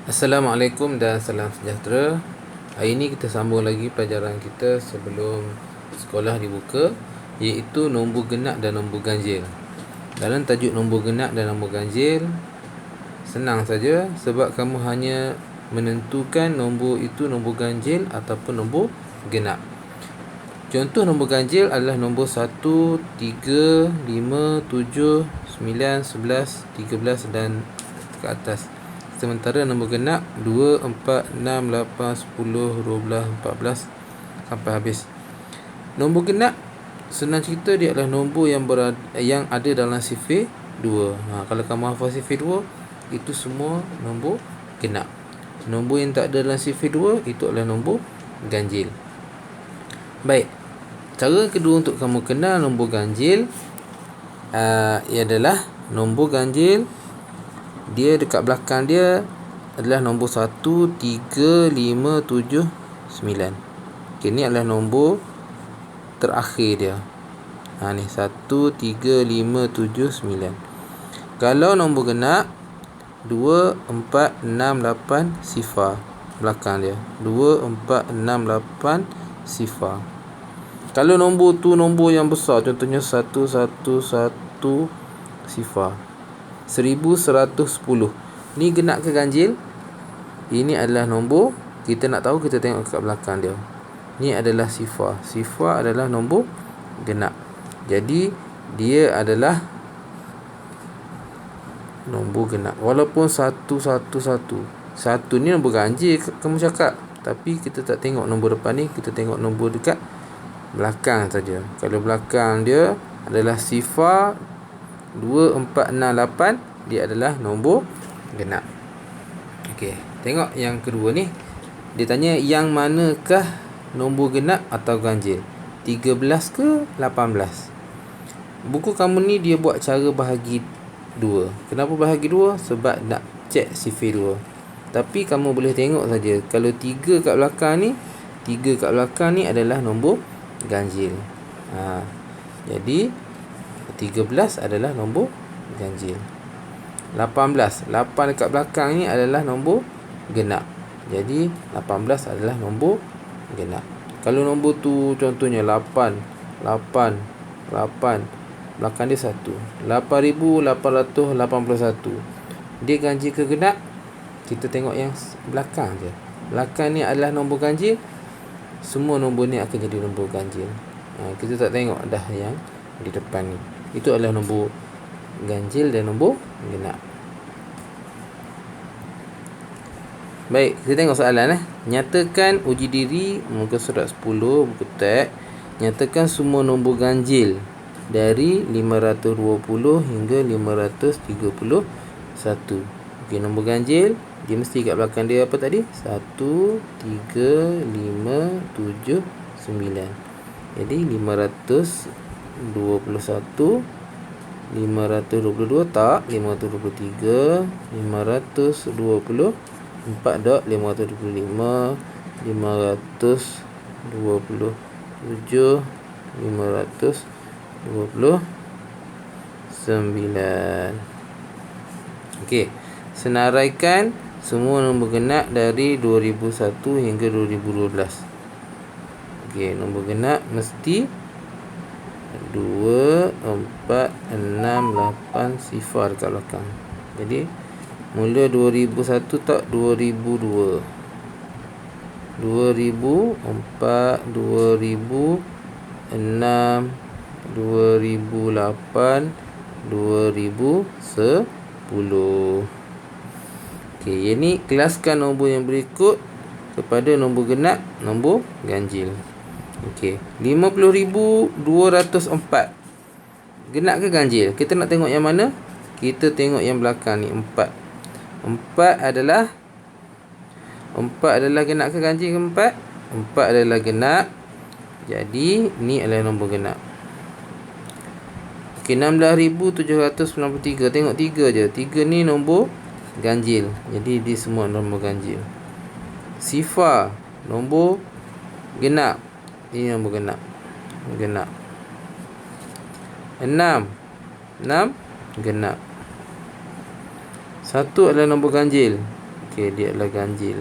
Assalamualaikum dan salam sejahtera. Hari ini kita sambung lagi pelajaran kita sebelum sekolah dibuka, iaitu nombor genap dan nombor ganjil. Dalam tajuk nombor genap dan nombor ganjil, senang saja sebab kamu hanya menentukan nombor itu nombor ganjil ataupun nombor genap. Contoh nombor ganjil adalah nombor 1, 3, 5, 7, 9, 11, 13 dan ke atas. Sementara nombor genap 2, 4, 6, 8, 10, 12, 14 sampai habis. Nombor genap senang cerita dia adalah nombor yang ada dalam sifir 2. Kalau kamu hafal sifir 2, itu semua nombor genap. Nombor yang tak ada dalam sifir 2 itu adalah nombor ganjil. Baik. Cara kedua untuk kamu kenal nombor ganjil adalah nombor ganjil dia dekat belakang dia adalah nombor 1, 3, 5, 7, 9. Okay, ni adalah nombor terakhir dia. Ni 1, 3, 5, 7, 9. Kalau nombor genap 2, 4, 6, 8 sifar belakang dia. 2, 4, 6, 8 sifar. Kalau nombor tu nombor yang besar, contohnya 1, 1, 1 sifar. 1110. Ni genap ke ganjil? Ini adalah nombor. Kita nak tahu, kita tengok kat belakang dia. Ni adalah sifar. Sifar adalah nombor genap. Jadi dia adalah nombor genap. Walaupun 111. 1 ni nombor ganjil kamu cakap, tapi kita tak tengok nombor depan ni, kita tengok nombor dekat belakang saja. Kalau belakang dia adalah sifar 2, 4, 6, 8, dia adalah nombor genap. Okey, tengok yang kedua ni. Dia tanya yang manakah nombor genap atau ganjil? 13 ke 18? Buku kamu ni dia buat cara bahagi 2. Kenapa bahagi 2? Sebab nak cek sifir 2. Tapi kamu boleh tengok saja, kalau 3 kat belakang ni, 3 kat belakang ni adalah nombor ganjil. Jadi 13 adalah nombor ganjil. 18 dekat belakang ni adalah nombor genap. Jadi 18 adalah nombor genap. Kalau nombor tu contohnya 8 belakang dia 1, 8881, dia ganjil ke genap? Kita tengok yang belakang je. Belakang ni adalah nombor ganjil, semua nombor ni akan jadi nombor ganjil. Kita tak tengok dah yang di depan ni. Itu adalah nombor ganjil dan nombor genap. Baik, kita tengok soalan. Nyatakan uji diri muka surat 10 buku teks. Nyatakan semua nombor ganjil dari 520 hingga 531. Okey, nombor ganjil dia mesti kat belakang dia apa tadi? 1, 3, 5, 7, 9. Jadi 521, 522 tak, 523, 524 dot, 525, 527, 529. Okey, senaraikan semua nombor genap dari 2001 hingga 2012. Okey, nombor genap mesti 2, 4, 6, 8 sifar dekat belakang. Jadi mula 2001 tak, 2002, 2004, 2006, 2008, 2010. Okey, yang ni kelaskan nombor yang berikut kepada nombor genap, nombor ganjil. Okey, 50,204 genap ke ganjil? Kita nak tengok yang mana? Kita tengok yang belakang ni, 4. 4 adalah genap ke ganjil ke 4? 4 adalah genap. Jadi ni adalah nombor genap. Okey, 16,793. Tengok 3 je. 3 ni nombor ganjil. Jadi dia semua nombor ganjil. Sifar nombor genap. Ini nombor genap. 6 genap. 1 adalah nombor ganjil. Okey, dia adalah ganjil.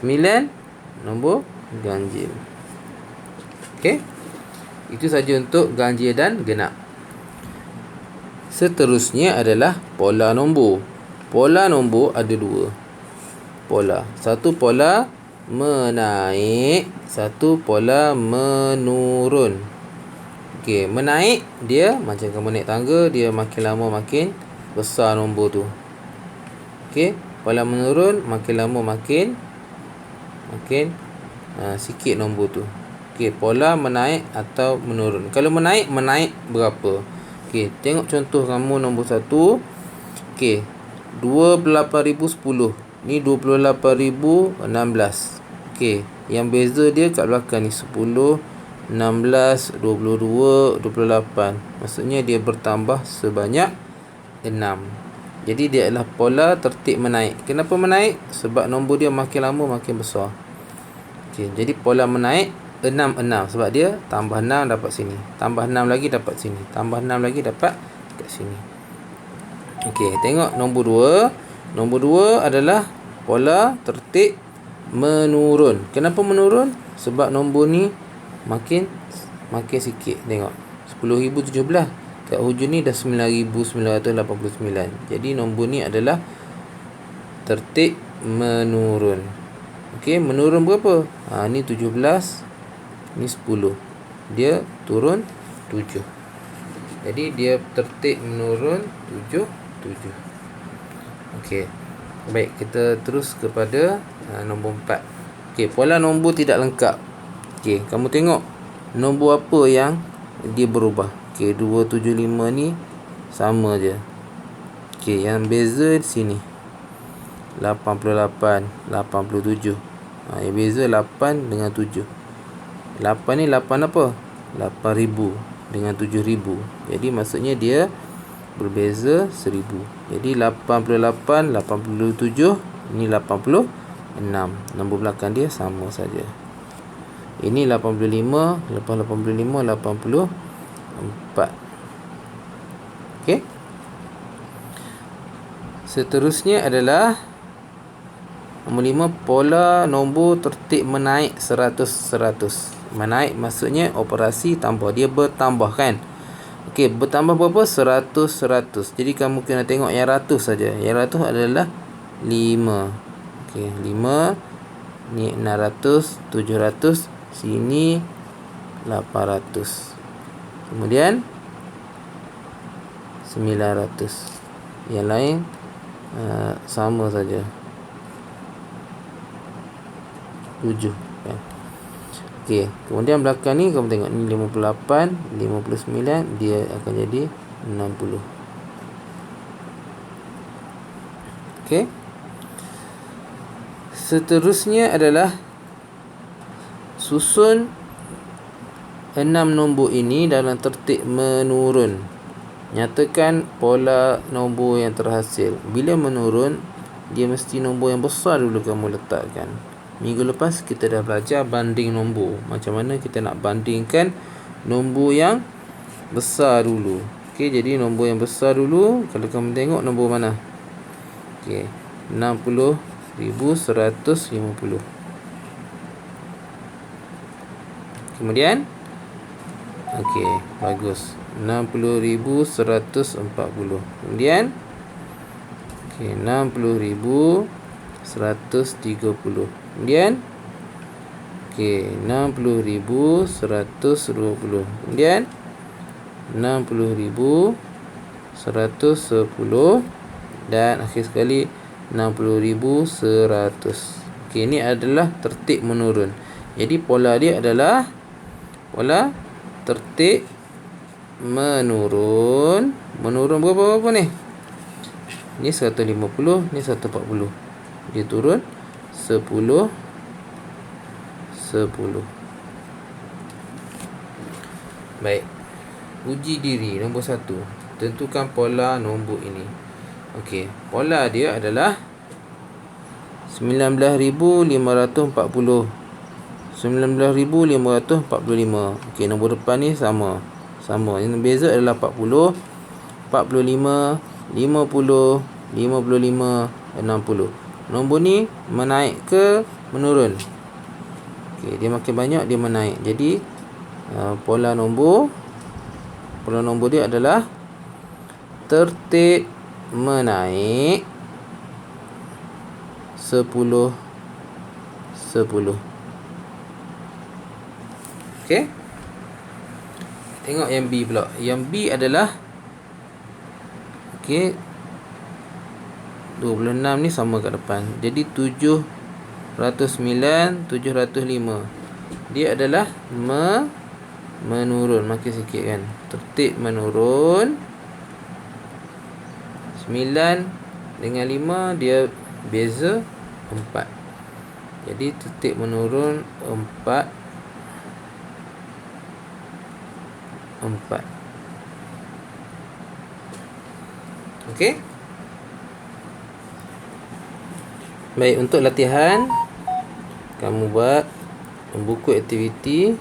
9 nombor ganjil. Okey. Itu saja untuk ganjil dan genap. Seterusnya adalah pola nombor. Pola nombor ada 2 pola. Satu pola menaik, satu pola menurun. Okey, menaik dia macam kamu naik tangga, dia makin lama makin besar nombor tu. Okey, pola menurun makin lama makin sikit nombor tu. Okey, pola menaik atau menurun. Kalau menaik berapa? Okey, tengok contoh kamu nombor 1. Okey, 28,010. Ni 28,016. Okey, yang beza dia kat belakang ni 10, 16, 22, 28. Maksudnya dia bertambah sebanyak 6. Jadi dia adalah pola tertib menaik. Kenapa menaik? Sebab nombor dia makin lama makin besar. Okey, jadi pola menaik 6. Sebab dia tambah 6 dapat sini. Tambah 6 lagi dapat sini. Tambah 6 lagi dapat kat sini. Okey, tengok nombor 2. Nombor 2 adalah pola tertib menurun. Kenapa menurun? Sebab nombor ni makin sikit. Tengok, 10,017. Kat hujung ni dah 9,989. Jadi nombor ni adalah tertib menurun. Okey, menurun berapa? Ni 17, ni 10. Dia turun 7. Jadi dia tertib menurun 7. Okey. Baik, kita terus kepada nombor 4. Okey, pola nombor tidak lengkap. Okey, kamu tengok nombor apa yang dia berubah. Okey, 275 ni sama je. Okey, yang beza di sini 88, 87. Yang beza 8 dengan 7. 8 ni 8 apa? 8,000 dengan 7,000. Jadi maksudnya dia berbeza 1,000. Jadi 88, 87, ini 86. Nombor belakang dia sama saja. Ini 85, lepas 85, 84. Okey. Seterusnya adalah nombor 5, pola nombor tertib menaik 100. Menaik maksudnya operasi tambah. Dia bertambah kan. Okey, bertambah berapa? 100. Jadi kamu kena tengok yang ratus saja. Yang ratus adalah 5. Okey, 5. Ni 600, 700. Sini 800. Kemudian 900. Yang lain sama saja. 7 kan. Okey, kemudian belakang ni kamu tengok ni 58, 59, dia akan jadi 60. Okey. Seterusnya adalah susun 6 nombor ini dalam tertib menurun. Nyatakan pola nombor yang terhasil. Bila menurun, dia mesti nombor yang besar dulu kamu letakkan. Minggu lepas kita dah belajar banding nombor. Macam mana kita nak bandingkan nombor yang besar dulu. Okey, jadi nombor yang besar dulu. Kalau kamu tengok nombor mana? Okey, 60,150. Kemudian okey, bagus. 60,140. Kemudian okey, 60,130. Kemudian okey, 60,120. Kemudian 60,110 dan akhir sekali 60,100. Okey, ini adalah tertib menurun. Jadi pola dia adalah pola tertib menurun. Menurun berapa ni? Ni 150, ni 140. Dia turun 10. Baik. Uji diri nombor 1. Tentukan pola nombor ini. Okey, pola dia adalah 19,540. 19,545. Okey, nombor depan ni sama. Yang beza adalah 40, 45, 50, 55, 60. Nombor ni menaik ke menurun? Okey, dia makin banyak dia menaik. Jadi pola nombor dia adalah tertib menaik 10, 10. Okey. Tengok yang B pula. Yang B adalah okey, 26 ni sama kat depan. Jadi 709, 705. Dia adalah menurun. Makin sikit kan. Tertib menurun. 9 dengan 5 dia beza 4. Jadi tertib menurun 4. Okey. Baik, untuk latihan kamu buat buku aktiviti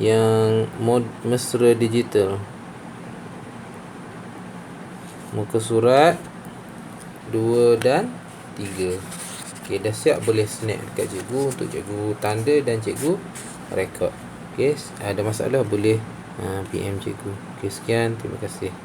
yang mesra digital. Muka surat 2 dan 3. Okey, dah siap, boleh snap dekat cikgu untuk cikgu tanda dan cikgu rekod. Okey, ada masalah boleh PM cikgu. Okey, sekian, terima kasih.